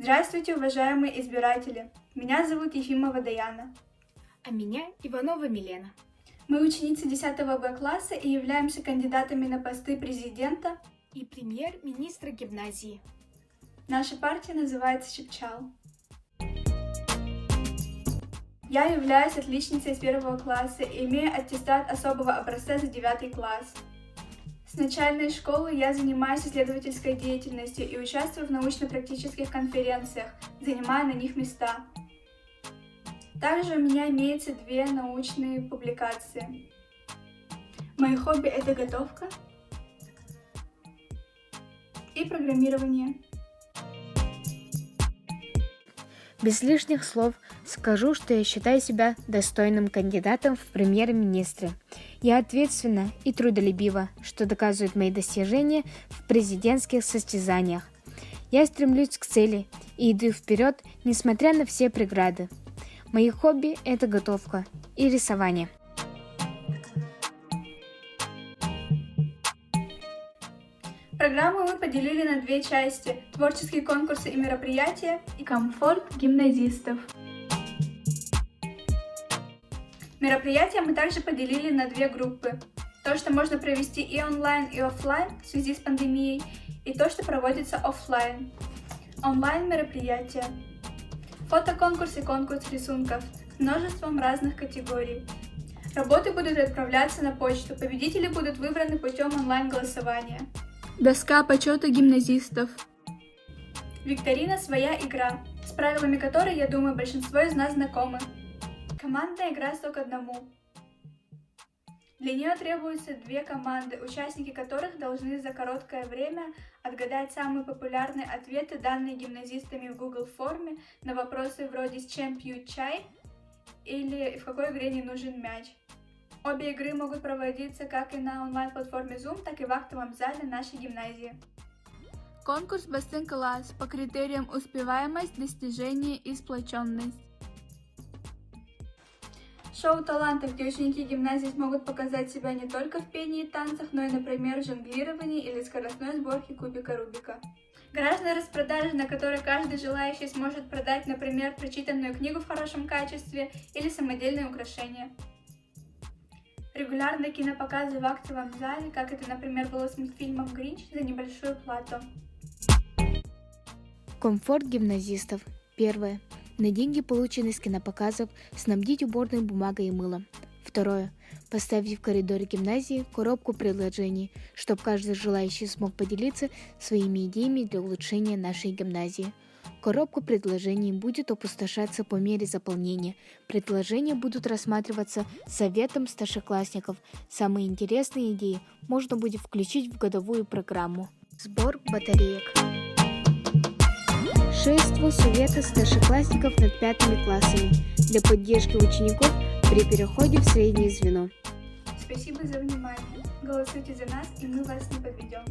Здравствуйте, уважаемые избиратели! Меня зовут Ефимова Даяна. А меня Иванова Милена. Мы ученицы 10 Б класса и являемся кандидатами на посты президента и премьер-министра гимназии. Наша партия называется Шепчал. Я являюсь отличницей с 1 класса и имею аттестат особого образца за 9 класс. С начальной школы я занимаюсь исследовательской деятельностью и участвую в научно-практических конференциях, занимая на них места. Также у меня имеется 2 научные публикации. Мои хобби — это готовка и программирование. Без лишних слов скажу, что я считаю себя достойным кандидатом в премьер-министры. Я ответственна и трудолюбива, что доказывает мои достижения в президентских состязаниях. Я стремлюсь к цели и иду вперед, несмотря на все преграды. Мои хобби – это готовка и рисование. Программу мы поделили на 2 части – творческие конкурсы и мероприятия и комфорт гимназистов. Мероприятия мы также поделили на 2 группы. То, что можно провести и онлайн, и офлайн в связи с пандемией, и то, что проводится офлайн. Онлайн мероприятия. Фотоконкурс и конкурс рисунков с множеством разных категорий. Работы будут отправляться на почту, победители будут выбраны путем онлайн-голосования. Доска почета гимназистов. Викторина «Своя игра», с правилами которой, я думаю, большинство из нас знакомы. Командная игра 100 к 1. Для нее требуются 2 команды, участники которых должны за короткое время отгадать самые популярные ответы, данные гимназистами в Google форме на вопросы вроде «С чем пьют чай?» или «В какой игре не нужен мяч?». Обе игры могут проводиться как и на онлайн-платформе Zoom, так и в актовом зале нашей гимназии. Конкурс «Бассейн-класс» по критериям успеваемость, достижение и сплоченность. Шоу талантов, где ученики гимназии смогут показать себя не только в пении и танцах, но и, например, жонглировании или скоростной сборке кубика Рубика. Гаражная распродажа, на которой каждый желающий сможет продать, например, прочитанную книгу в хорошем качестве или самодельные украшения. Регулярные кинопоказы в актовом зале, как это, например, было с мультфильмом «Гринч» за небольшую плату. Комфорт гимназистов. Первое. На деньги, полученные с кинопоказов, снабдить уборной бумагой и мылом. Второе. Поставить в коридоре гимназии коробку предложений, чтобы каждый желающий смог поделиться своими идеями для улучшения нашей гимназии. Коробка предложений будет опустошаться по мере заполнения. Предложения будут рассматриваться советом старшеклассников. Самые интересные идеи можно будет включить в годовую программу. Сбор батареек. Шефство Совета старшеклассников над 5 классами для поддержки учеников при переходе в среднее звено. Спасибо за внимание. Голосуйте за нас, и мы вас не подведем.